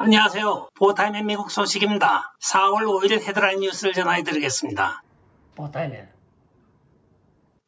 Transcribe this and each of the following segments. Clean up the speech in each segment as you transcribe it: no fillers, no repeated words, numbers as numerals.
안녕하세요. 보타임의 미국 소식입니다. 4월 5일 헤드라인 뉴스를 전해드리겠습니다. 보타임에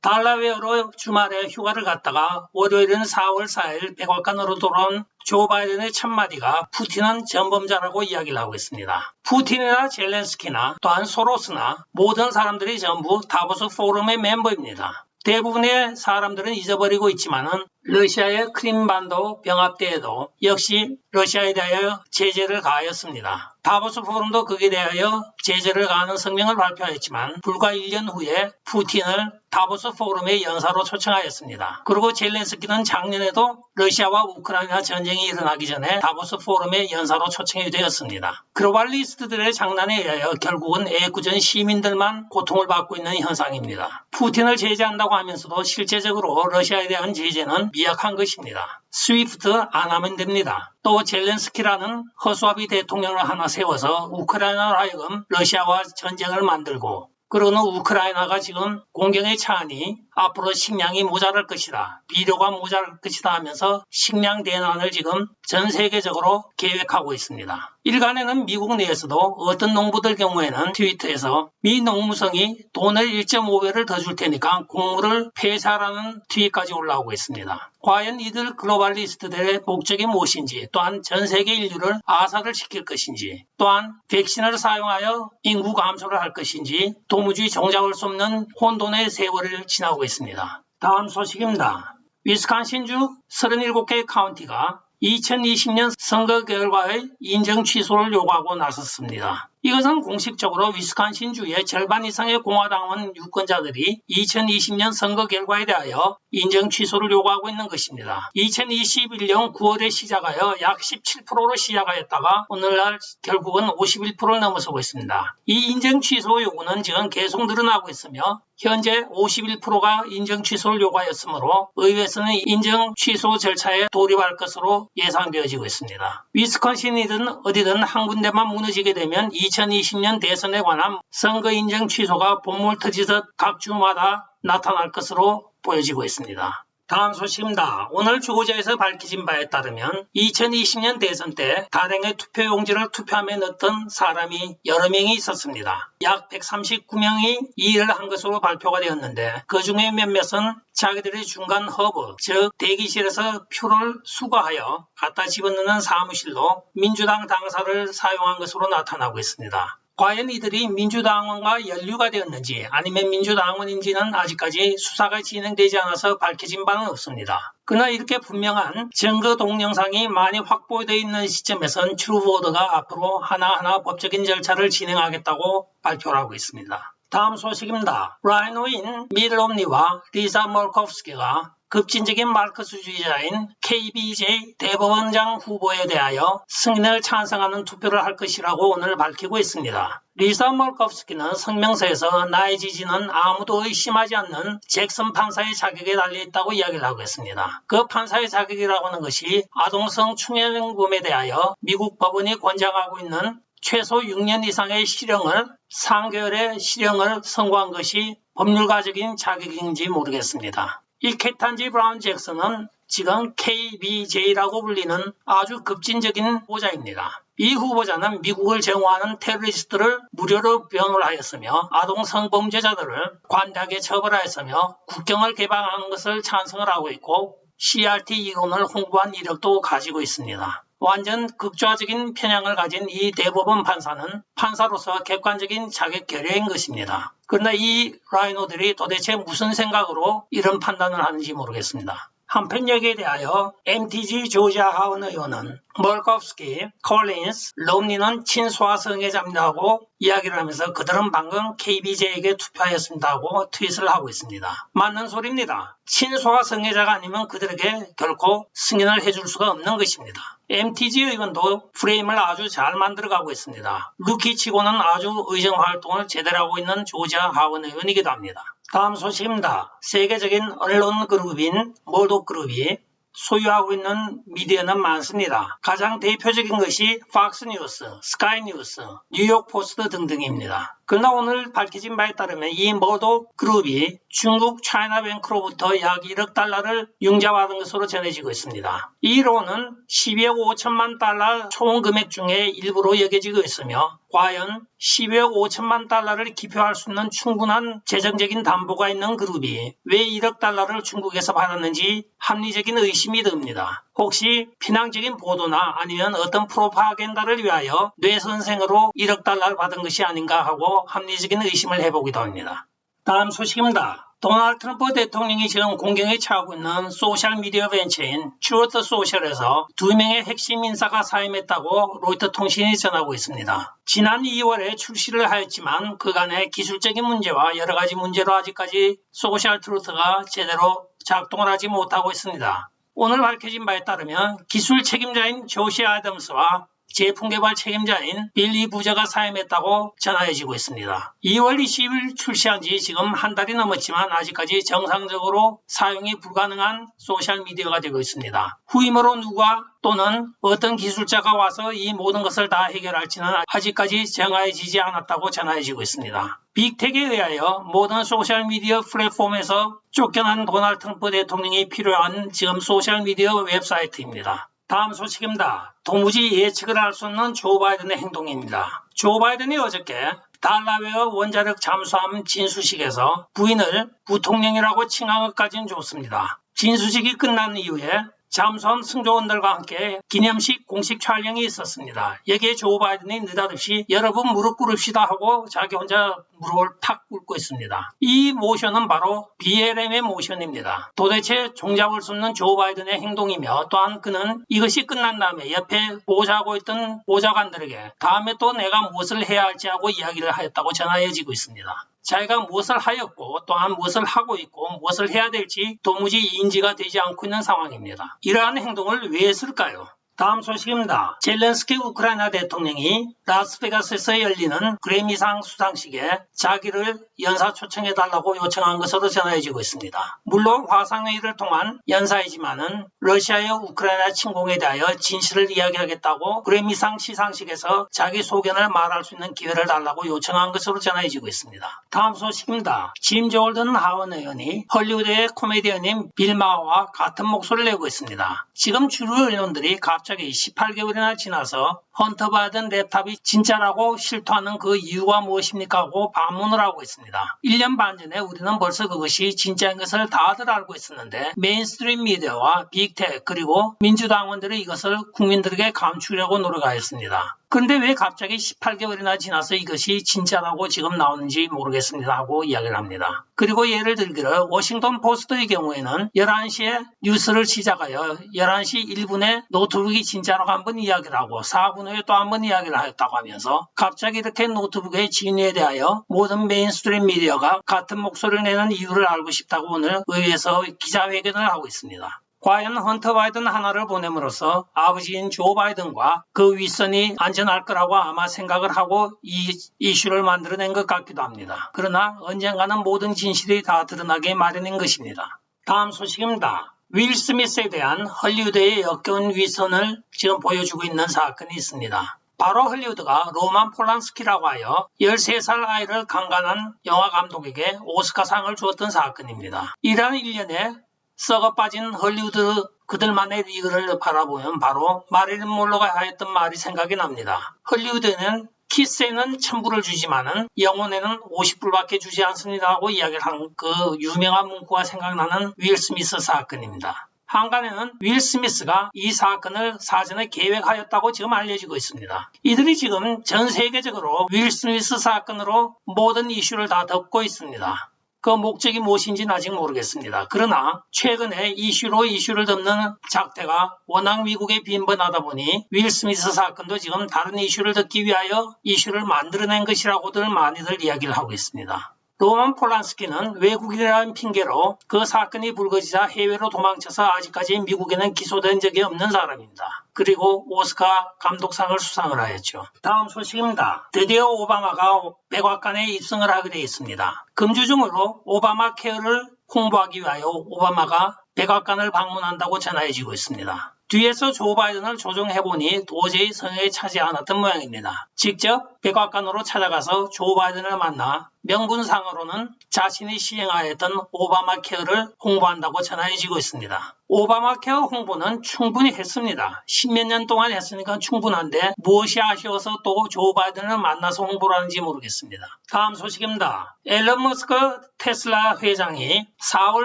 달라웨어로 주말에 휴가를 갔다가 월요일은 4월 4일 백악관으로 돌아온 조 바이든의 첫마디가 푸틴은 전범자라고 이야기를 하고 있습니다. 푸틴이나 젤렌스키나 또한 소로스나 모든 사람들이 전부 다보스 포럼의 멤버입니다. 대부분의 사람들은 잊어버리고 있지만은 러시아의 크림반도 병합대에도 역시 러시아에 대하여 제재를 가하였습니다. 다보스 포럼도 거기에 대하여 제재를 가하는 성명을 발표하였지만 불과 1년 후에 푸틴을 다보스 포럼의 연사로 초청하였습니다. 그리고 젤렌스키는 작년에도 러시아와 우크라이나 전쟁이 일어나기 전에 다보스 포럼의 연사로 초청이 되었습니다. 글로벌리스트들의 장난에 의하여 결국은 애꿎은 시민들만 고통을 받고 있는 현상입니다. 푸틴을 제재한다고 하면서도 실제적으로 러시아에 대한 제재는 미약한 것입니다. 스위프트 안 하면 됩니다. 또 젤렌스키라는 허수아비 대통령을 하나 세워서 우크라이나로 하여금 러시아와 전쟁을 만들고 그러는 우크라이나가 지금 공경에 처하니 앞으로 식량이 모자랄 것이다. 비료가 모자랄 것이다 하면서 식량 대난을 지금 전 세계적으로 계획하고 있습니다. 일간에는 미국 내에서도 어떤 농부들 경우에는 트위터에서 미 농무성이 돈을 1.5배를 더 줄 테니까 곡물을 폐사하라는 트윗까지 올라오고 있습니다. 과연 이들 글로벌리스트들의 목적이 무엇인지, 또한 전 세계 인류를 아사를 시킬 것인지, 또한 백신을 사용하여 인구 감소를 할 것인지 도무지 정작을 수 없는 혼돈의 세월을 지나고 있습니다. 다음 소식입니다. 위스콘신주 37개 카운티가 2020년 선거 결과의 인정 취소를 요구하고 나섰습니다. 이것은 공식적으로 위스콘신주의 절반 이상의 공화당원 유권자들이 2020년 선거 결과에 대하여 인정 취소를 요구하고 있는 것입니다. 2021년 9월에 시작하여 약 17%로 시작하였다가 오늘날 결국은 51%를 넘어서고 있습니다. 이 인정 취소 요구는 지금 계속 늘어나고 있으며 현재 51%가 인정 취소를 요구하였으므로 의회에서는 인정 취소 절차에 돌입할 것으로 예상되어지고 있습니다. 위스콘신이든 어디든 한 군데만 무너지게 되면 2020년 대선에 관한 선거 인정 취소가 본물 터지듯 각 주마다 나타날 것으로 보여지고 있습니다. 다음 소식입니다. 오늘 주고자에서 밝혀진 바에 따르면 2020년 대선 때 단행의 투표용지를 투표함에 넣었던 사람이 여러 명이 있었습니다. 약 139명이 이 일을 한 것으로 발표가 되었는데 그 중에 몇몇은 자기들의 중간 허브, 즉 대기실에서 표를 수거하여 갖다 집어넣는 사무실로 민주당 당사를 사용한 것으로 나타나고 있습니다. 과연 이들이 민주당원과 연루가 되었는지 아니면 민주당원인지는 아직까지 수사가 진행되지 않아서 밝혀진 바는 없습니다. 그러나 이렇게 분명한 증거 동영상이 많이 확보되어 있는 시점에선 트루보드가 앞으로 하나하나 법적인 절차를 진행하겠다고 발표를 하고 있습니다. 다음 소식입니다. 라이노인 밀rom니와 리사 몰코프스키가 급진적인 마르크스주의자인 KBJ 대법원장 후보에 대하여 승인을 찬성하는 투표를 할 것이라고 오늘 밝히고 있습니다. 리사 몰코프스키는 성명서에서 나의 지지는 아무도 의심하지 않는 잭슨 판사의 자격에 달려있다고 이야기를 하고 있습니다. 그 판사의 자격이라고 하는 것이 아동성 충혈금에 대하여 미국 법원이 권장하고 있는 최소 6년 이상의 실형을 3개월의 실형을 선고한 것이 법률가적인 자격인지 모르겠습니다. 이 케탄지 브라운 잭슨은 지금 KBJ라고 불리는 아주 급진적인 후보자입니다. 이 후보자는 미국을 정오하는 테러리스트를 무료로 변호를 하였으며 아동 성범죄자들을 관대하게 처벌하였으며 국경을 개방하는 것을 찬성을 하고 있고 CRT 이론을 홍보한 이력도 가지고 있습니다. 완전 극좌적인 편향을 가진 이 대법원 판사는 판사로서 객관적인 자격 결여인 것입니다. 그러나 이 라이노들이 도대체 무슨 생각으로 이런 판단을 하는지 모르겠습니다. 한편 여기에 대하여 MTG 조지아 하원 의원은 몰코프스키, 콜린스, 롬니는 친소아 성애자입니다고 이야기를 하면서 그들은 방금 KBJ에게 투표하였습니다고 트윗을 하고 있습니다. 맞는 소리입니다. 친소아 성애자가 아니면 그들에게 결코 승인을 해줄 수가 없는 것입니다. MTG 의원도 프레임을 아주 잘 만들어가고 있습니다. 루키치고는 아주 의정 활동을 제대로 하고 있는 조지아 하원 의원이기도 합니다. 다음 소식입니다. 세계적인 언론 그룹인 모독 그룹이 소유하고 있는 미디어는 많습니다. 가장 대표적인 것이 팍스뉴스, 스카이뉴스, 뉴욕포스트 등등입니다. 그러나 오늘 밝혀진 바에 따르면 이 모두 그룹이 중국 차이나뱅크로부터 약 1억 달러를 융자받은 것으로 전해지고 있습니다. 이 론은 12억 5천만 달러 총 금액 중에 일부로 여겨지고 있으며 과연 12억 5천만 달러를 기표할 수 있는 충분한 재정적인 담보가 있는 그룹이 왜 1억 달러를 중국에서 받았는지 합리적인 의심이 듭니다. 혹시 피난적인 보도나 아니면 어떤 프로파간다를 위하여 뇌선생으로 1억 달러를 받은 것이 아닌가 하고 합리적인 의심을 해보기도 합니다. 다음 소식입니다. 도널드 트럼프 대통령이 지금 공경에 처하고 있는 소셜미디어 벤처인 트루스 소셜에서 2명의 핵심 인사가 사임했다고 로이터 통신이 전하고 있습니다. 지난 2월에 출시를 하였지만 그간의 기술적인 문제와 여러가지 문제로 아직까지 소셜 트루스가 제대로 작동을 하지 못하고 있습니다. 오늘 밝혀진 바에 따르면 기술 책임자인 조시 아담스와 제품 개발 책임자인 빌리 부저가 사임했다고 전해지고 있습니다. 2월 20일 출시한 지 지금 한 달이 넘었지만 아직까지 정상적으로 사용이 불가능한 소셜미디어가 되고 있습니다. 후임으로 누가 또는 어떤 기술자가 와서 이 모든 것을 다 해결할지는 아직까지 정해지지 않았다고 전해지고 있습니다. 빅텍에 의하여 모든 소셜미디어 플랫폼에서 쫓겨난 도널드 트럼프 대통령이 필요한 지금 소셜미디어 웹사이트입니다. 다음 소식입니다. 도무지 예측을 할 수 없는 조 바이든의 행동입니다. 조 바이든이 어저께 달라웨어 원자력 잠수함 진수식에서 부인을 부통령이라고 칭한 것까지는 좋습니다. 진수식이 끝난 이후에 잠수함 승조원들과 함께 기념식 공식 촬영이 있었습니다. 여기에 조 바이든이 느닷없이 여러분 무릎 꿇읍시다 하고 자기 혼자 무릎을 탁 꿇고 있습니다. 이 모션은 바로 BLM의 모션입니다. 도대체 종잡을 수 없는 조 바이든의 행동이며 또한 그는 이것이 끝난 다음에 옆에 보좌하고 있던 보좌관들에게 다음에 또 내가 무엇을 해야 할지 하고 이야기를 하였다고 전해지고 있습니다. 자기가 무엇을 하였고 또한 무엇을 하고 있고 무엇을 해야 될지 도무지 인지가 되지 않고 있는 상황입니다. 이러한 행동을 왜 했을까요? 다음 소식입니다. 젤렌스키 우크라이나 대통령이 라스베가스에서 열리는 그래미상 수상식에 자기를 연사 초청해달라고 요청한 것으로 전해지고 있습니다. 물론 화상회의를 통한 연사이지만은 러시아의 우크라이나 침공에 대하여 진실을 이야기하겠다고 그래미상 시상식에서 자기 소견을 말할 수 있는 기회를 달라고 요청한 것으로 전해지고 있습니다. 다음 소식입니다. 짐 조던 하원 의원이 헐리우드의 코미디언인 빌 마어와 같은 목소리를 내고 있습니다. 지금 주류 언론들이 갑자기 18개월이나 지나서 헌터 바이든 랩탑이 진짜라고 실토하는 그 이유가 무엇입니까 하고 반문을 하고 있습니다. 1년 반 전에 우리는 벌써 그것이 진짜인 것을 다들 알고 있었는데 메인스트림 미디어와 빅텍 그리고 민주당원들이 이것을 국민들에게 감추려고 노력하였습니다. 그런데 왜 갑자기 18개월이나 지나서 이것이 진짜라고 지금 나오는지 모르겠습니다 하고 이야기를 합니다. 그리고 예를 들기를 워싱턴 포스트의 경우에는 11시에 뉴스를 시작하여 11시 1분에 노트북이 진짜라고 한번 이야기를 하고 4분 후에 또 한번 이야기를 하였다고 하면서 갑자기 이렇게 노트북의 진위에 대하여 모든 메인스트림 미디어가 같은 목소리를 내는 이유를 알고 싶다고 오늘 의회에서 기자회견을 하고 있습니다. 과연 헌터 바이든 하나를 보냄으로써 아버지인 조 바이든과 그 윗선이 안전할 거라고 아마 생각을 하고 이 이슈를 만들어낸 것 같기도 합니다. 그러나 언젠가는 모든 진실이 다 드러나게 마련인 것입니다. 다음 소식입니다. 윌 스미스에 대한 헐리우드의 역겨운 윗선을 지금 보여주고 있는 사건이 있습니다. 바로 헐리우드가 로만 폴란스키라고 하여 13살 아이를 강간한 영화 감독에게 오스카상을 주었던 사건입니다. 이러한 일련의 썩어 빠진 헐리우드 그들만의 리그를 바라보면 바로 마릴린 monroe가 하였던 말이 생각이 납니다. 헐리우드는 키스에는 1000불을 주지만은 영혼에는 50불밖에 주지 않습니다 하고 이야기를 한 그 유명한 문구가 생각나는 윌 스미스 사건입니다. 한간에는 윌 스미스가 이 사건을 사전에 계획하였다고 지금 알려지고 있습니다. 이들이 지금 전 세계적으로 윌 스미스 사건으로 모든 이슈를 다 덮고 있습니다. 그 목적이 무엇인지는 아직 모르겠습니다. 그러나 최근에 이슈를 덮는 작태가 워낙 미국에 빈번하다 보니 윌 스미스 사건도 지금 다른 이슈를 덮기 위하여 이슈를 만들어낸 것이라고들 많이들 이야기를 하고 있습니다. 로만 폴란스키는 외국인이라는 핑계로 그 사건이 불거지자 해외로 도망쳐서 아직까지 미국에는 기소된 적이 없는 사람입니다. 그리고 오스카 감독상을 수상을 하였죠. 다음 소식입니다. 드디어 오바마가 백악관에 입성을 하게 되어 있습니다. 금주 중으로 오바마 케어를 홍보하기 위하여 오바마가 백악관을 방문한다고 전해지고 있습니다. 뒤에서 조 바이든을 조종해보니 도저히 성에 차지 않았던 모양입니다. 직접 백악관으로 찾아가서 조 바이든을 만나 명분상으로는 자신이 시행하였던 오바마 케어를 홍보한다고 전해지고 있습니다. 오바마 케어 홍보는 충분히 했습니다. 십몇 년 동안 했으니까 충분한데 무엇이 아쉬워서 또 조 바이든을 만나서 홍보를 하는지 모르겠습니다. 다음 소식입니다. 앨런 머스크 테슬라 회장이 4월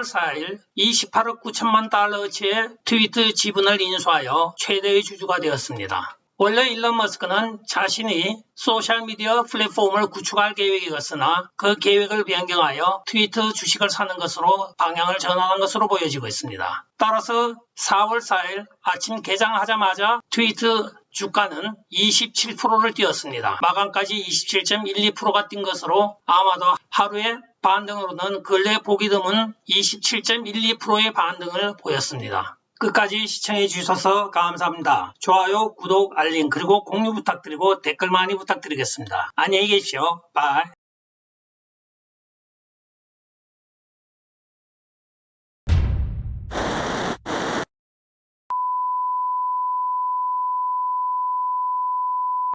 4일 28억 9천만 달러어치의 트위터 지분을 인수하여 최대의 주주가 되었습니다. 원래 일론 머스크는 자신이 소셜미디어 플랫폼을 구축할 계획이었으나 그 계획을 변경하여 트위터 주식을 사는 것으로 방향을 전환한 것으로 보여지고 있습니다. 따라서 4월 4일 아침 개장하자마자 트위터 주가는 27%를 뛰었습니다. 마감까지 27.12%가 뛴 것으로 아마도 하루의 반등으로는 근래 보기 드문 27.12%의 반등을 보였습니다. 끝까지 시청해 주셔서 감사합니다. 좋아요, 구독, 알림 그리고 공유 부탁드리고 댓글 많이 부탁드리겠습니다. 안녕히 계십시오. 바이.